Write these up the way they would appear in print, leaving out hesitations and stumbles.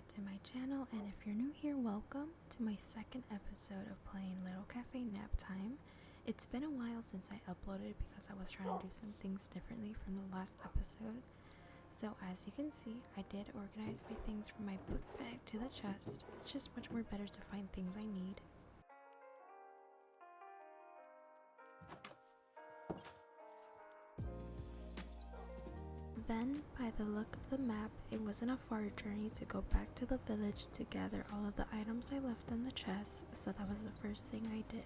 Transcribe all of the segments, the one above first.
back to my channel, and if you're new here, welcome to my second episode of playing Lil Cafe Naptime. It's been a while since I uploaded because I was trying to do some things differently from the last episode. So as you can see, I did organize my things from my book bag to the chest. It's just much more better to find things I need. Then, by the look of the map, it wasn't a far journey to go back to the village to gather all of the items I left in the chest, so that was the first thing I did.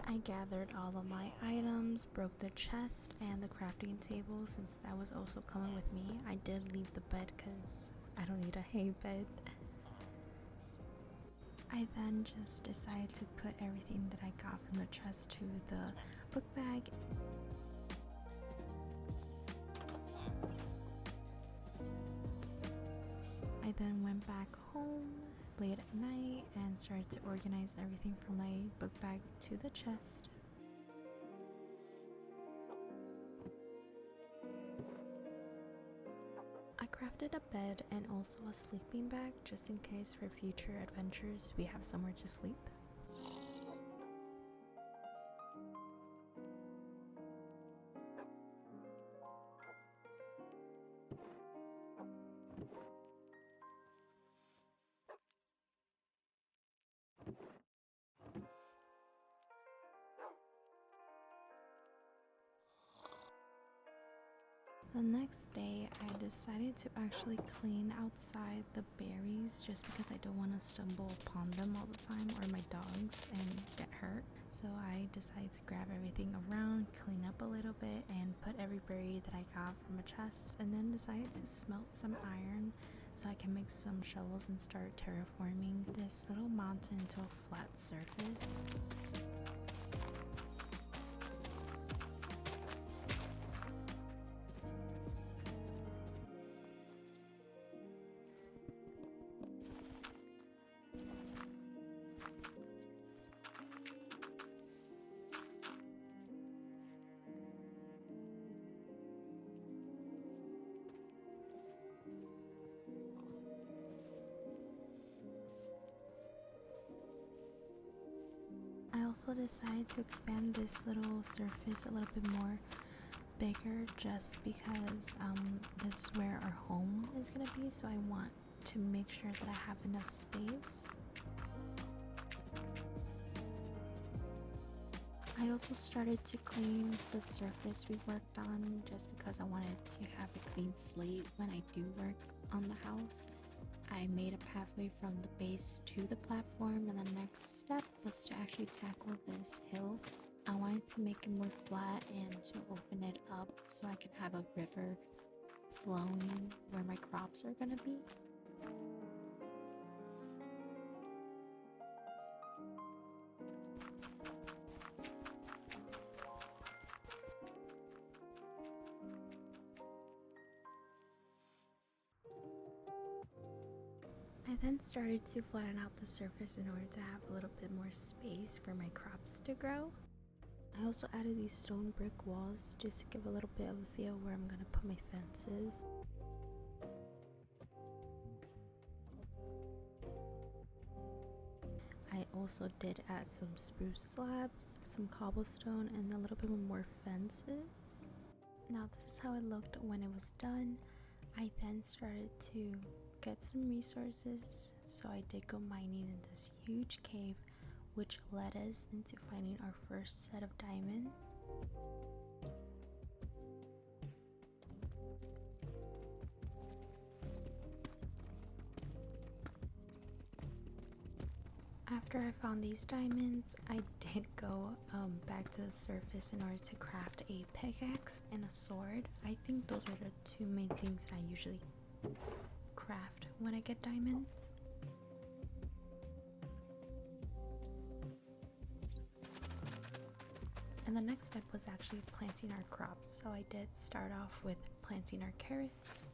I gathered all of my items, broke the chest and the crafting table since that was also coming with me. I did leave the bed because I don't need a hay bed. I then just decided to put everything that I got from the chest to the book bag. I then went back home late at night and started to organize everything from my book bag to the chest. I crafted a bed and also a sleeping bag just in case for future adventures we have somewhere to sleep. The next day, I decided to actually clean outside the berries just because I don't want to stumble upon them all the time or my dogs and get hurt. So I decided to grab everything around, clean up a little bit, and put every berry that I got from a chest, and then decided to smelt some iron so I can make some shovels and start terraforming this little mountain to a flat surface. I also decided to expand this little surface a little bit more bigger just because this is where our home is going to be, so I want to make sure that I have enough space. I also started to clean the surface we worked on just because I wanted to have a clean slate when I do work on the house. I made a pathway from the base to the platform, and the next step was to actually tackle this hill. I wanted to make it more flat and to open it up so I can have a river flowing where my crops are gonna be. I then started to flatten out the surface in order to have a little bit more space for my crops to grow. I also added these stone brick walls just to give a little bit of a feel where I'm going to put my fences. I also did add some spruce slabs, some cobblestone, and a little bit more fences. Now this is how it looked when it was done. I then started to get some resources, so I did go mining in this huge cave, which led us into finding our first set of diamonds. After I found these diamonds, I did go back to the surface in order to craft a pickaxe and a sword. I think those are the two main things I usually craft when I get diamonds. And the next step was actually planting our crops. So I did start off with planting our carrots.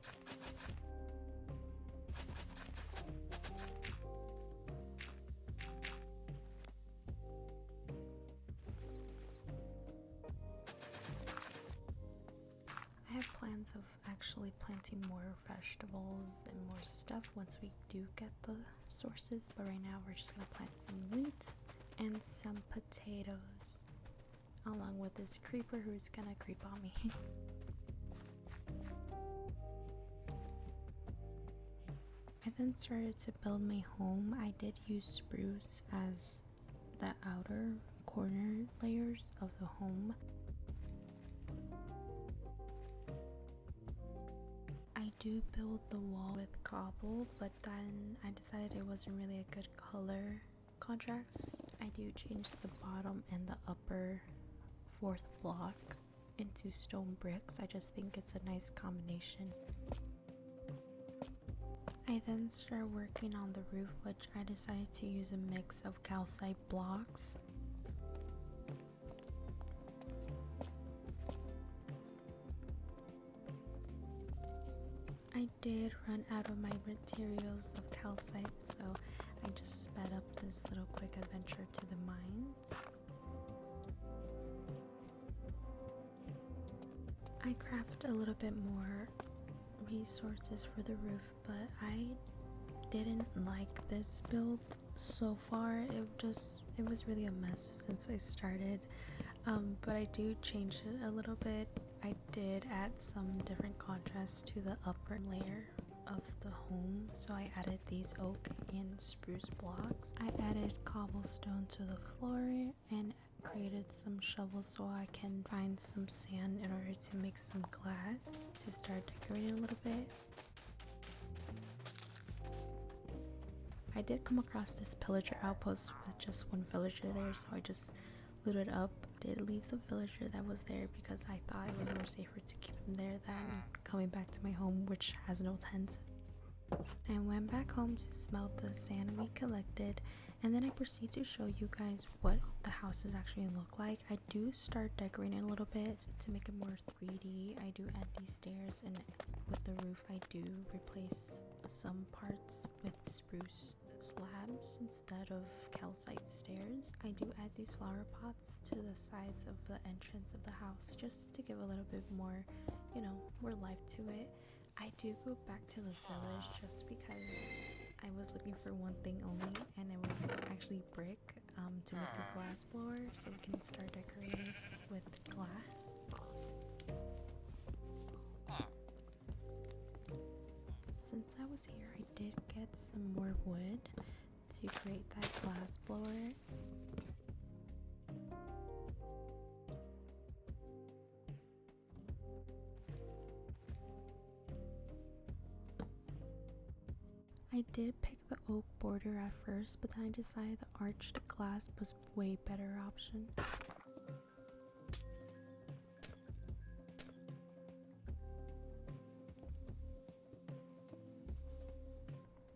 I have plans of actually planting more vegetables and more stuff once we do get the sources, but right now we're just gonna plant some wheat and some potatoes, along with this creeper who's gonna creep on me. I then started to build my home. I did use spruce as the outer corner layers of the home. I do build the wall with cobble, but then I decided it wasn't really a good color contrast. I do change the bottom and the upper fourth block into stone bricks. I just think it's a nice combination. I then started working on the roof, which I decided to use a mix of calcite blocks. I did run out of my materials of calcite, so I just sped up this little quick adventure to the mines. I crafted a little bit more resources for the roof, but I didn't like this build so far. It was really a mess since I started, but I do change it a little bit. I did add some different contrasts to the upper layer of the home, so I added these oak and spruce blocks. I added cobblestone to the floor and created some shovels so I can find some sand in order to make some glass to start decorating a little bit. I did come across this pillager outpost with just one villager there, so I just looted up. Did leave the villager that was there because I thought it was more safer to keep him there than coming back to my home, which has no tent. I went back home to smelt the sand we collected, and then I proceed to show you guys what the houses actually look like. I do start decorating a little bit to make it more 3D. I do add these stairs, and with the roof I do replace some parts with spruce slabs instead of calcite stairs. I do add these flower pots to the sides of the entrance of the house just to give a little bit more, more life to it. I do go back to the village just because I was looking for one thing only, and it was actually brick to make a glass blower so we can start decorating with glass. Since I was here, I did get some more wood to create that glass blower. I did pick the oak border at first, but then I decided the arched glass was a way better option.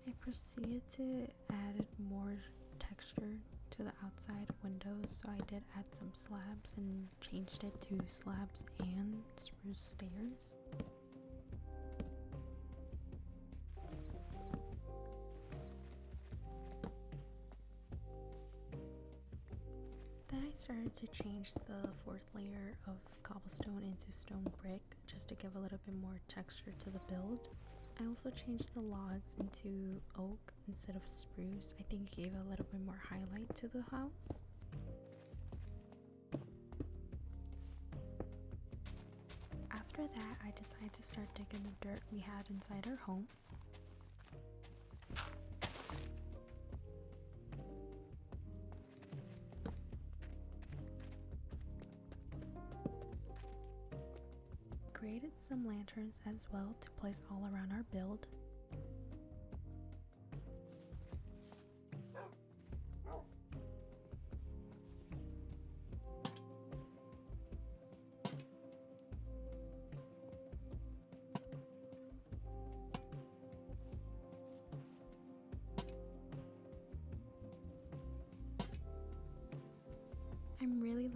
I proceeded to add more texture to the outside windows, so I did add some slabs and changed it to slabs and spruce stairs. Then I started to change the fourth layer of cobblestone into stone brick just to give a little bit more texture to the build. I also changed the logs into oak instead of spruce. I think it gave a little bit more highlight to the house. After that, I decided to start digging the dirt we had inside our home. Created some lanterns as well to place all around our build.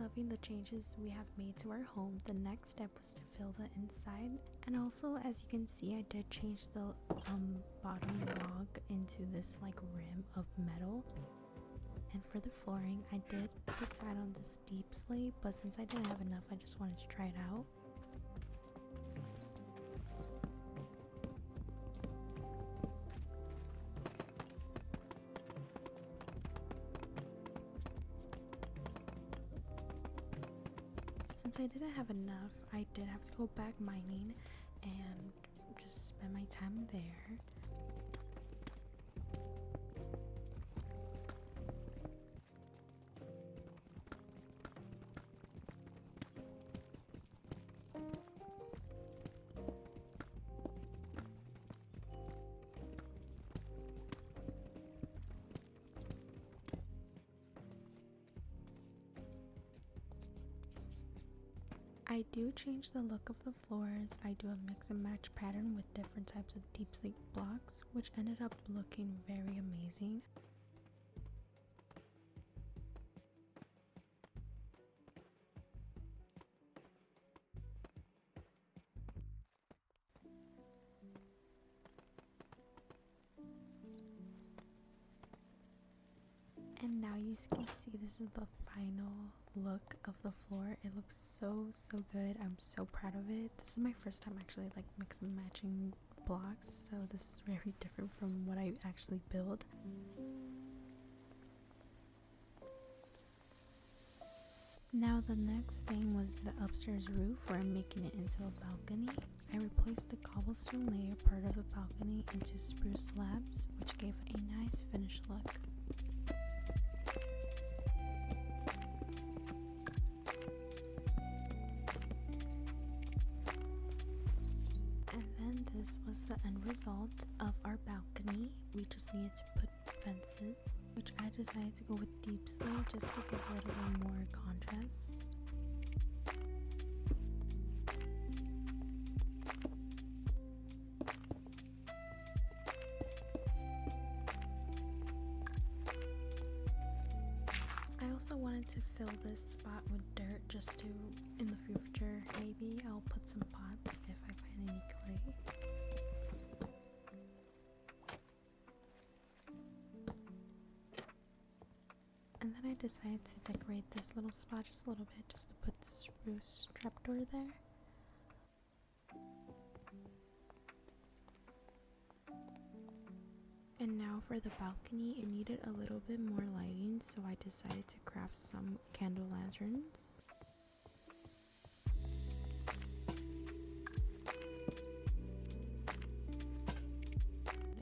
loving the changes we have made to our home, the next step was to fill the inside. And also, as you can see, I did change the bottom log into this like rim of metal. And for the flooring, I did decide on this deep slate, but since I didn't have enough, I just wanted to try it out. Since I didn't have enough, I did have to go back mining and just spend my time there. I do change the look of the floors. I do a mix and match pattern with different types of deep slate blocks, which ended up looking very amazing. And now you can see this is the final look of the floor. It looks so good. I'm so proud of it. This is my first time actually like mix and matching blocks, so this is very different from what I actually build. Now the next thing was the upstairs roof, where I'm making it into a balcony. I replaced the cobblestone layer part of the balcony into spruce slabs, which gave a nice finished look. This was the end result of our balcony. We just needed to put fences, which I decided to go with deep slate just to give it a little more contrast. I also wanted to fill this spot with dirt just to, in the future, maybe I'll put some pots if I find any clay. And then I decided to decorate this little spot just a little bit, just to put the spruce trapdoor there. And now for the balcony, it needed a little bit more lighting, so I decided to craft some candle lanterns.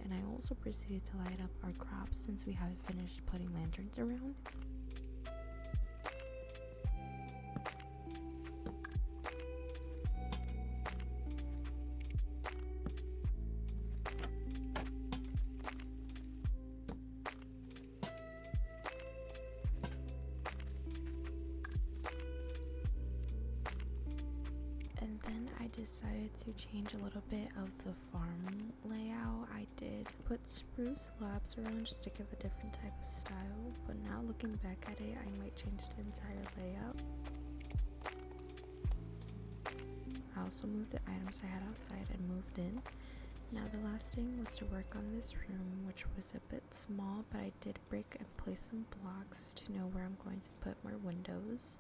And I also proceeded to light up our crops since we haven't finished putting lanterns around. And then I decided to change a little bit of the farm layout. I did put spruce slabs around just to give a different type of style, but now looking back at it, I might change the entire layout. I also moved the items I had outside and moved in. Now the last thing was to work on this room, which was a bit small, but I did break and place some blocks to know where I'm going to put more windows.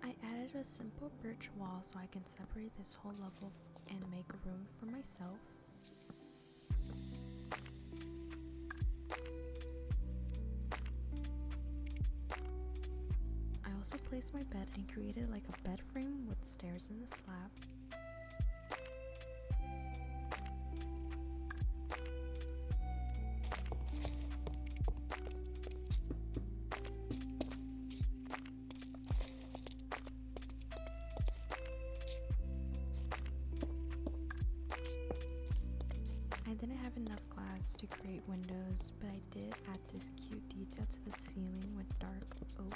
I added a simple birch wall so I can separate this whole level and make room for myself. I also placed my bed and created like a bed frame with stairs in the slab. I didn't have enough glass to create windows, but I did add this cute detail to the ceiling with dark oak.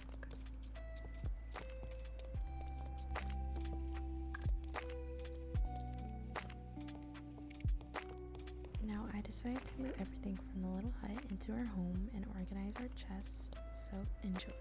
decided to move everything from the little hut into our home and organize our chest, so enjoy.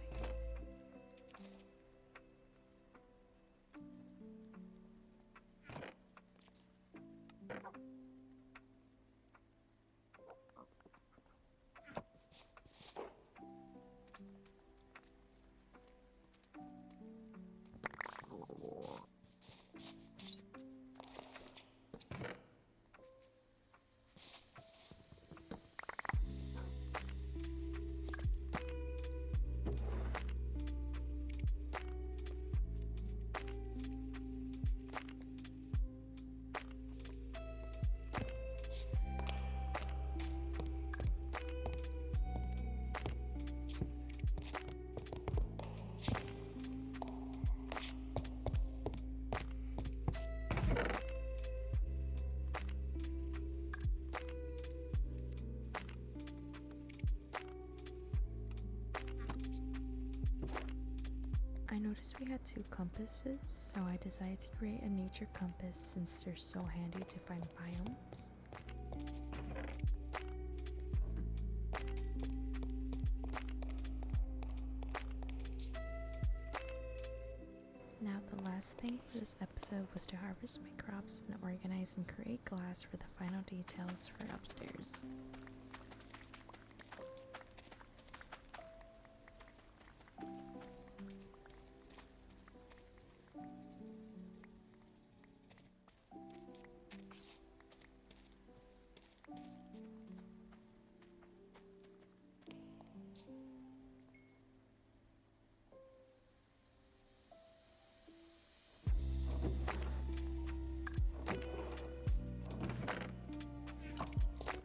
I noticed we had 2 compasses, so I decided to create a nature compass since they're so handy to find biomes. Now the last thing for this episode was to harvest my crops and organize and create glass for the final details for upstairs.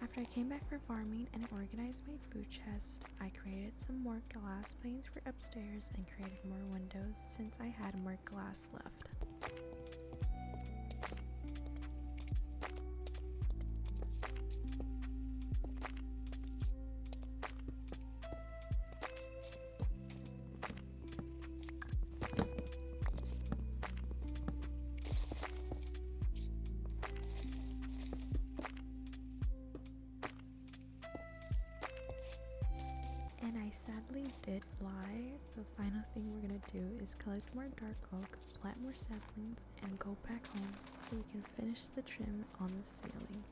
After I came back from farming and organized my food chest, I created some more glass panes for upstairs and created more windows since I had more glass left. And I sadly did lie. The final thing we're gonna do is collect more dark oak, plant more saplings, and go back home so we can finish the trim on the ceiling.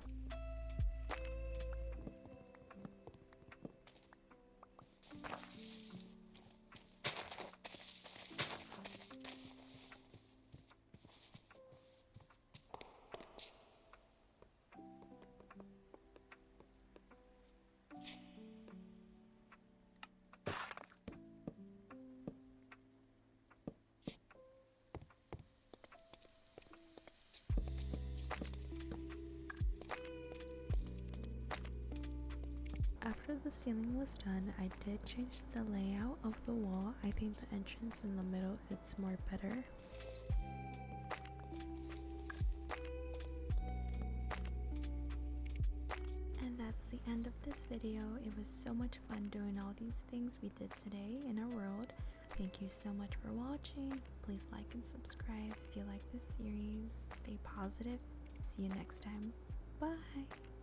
After the ceiling was done, I did change the layout of the wall. I think the entrance in the middle is more better. And that's the end of this video. It was so much fun doing all these things we did today in our world. Thank you so much for watching. Please like and subscribe if you like this series. Stay positive. See you next time. Bye.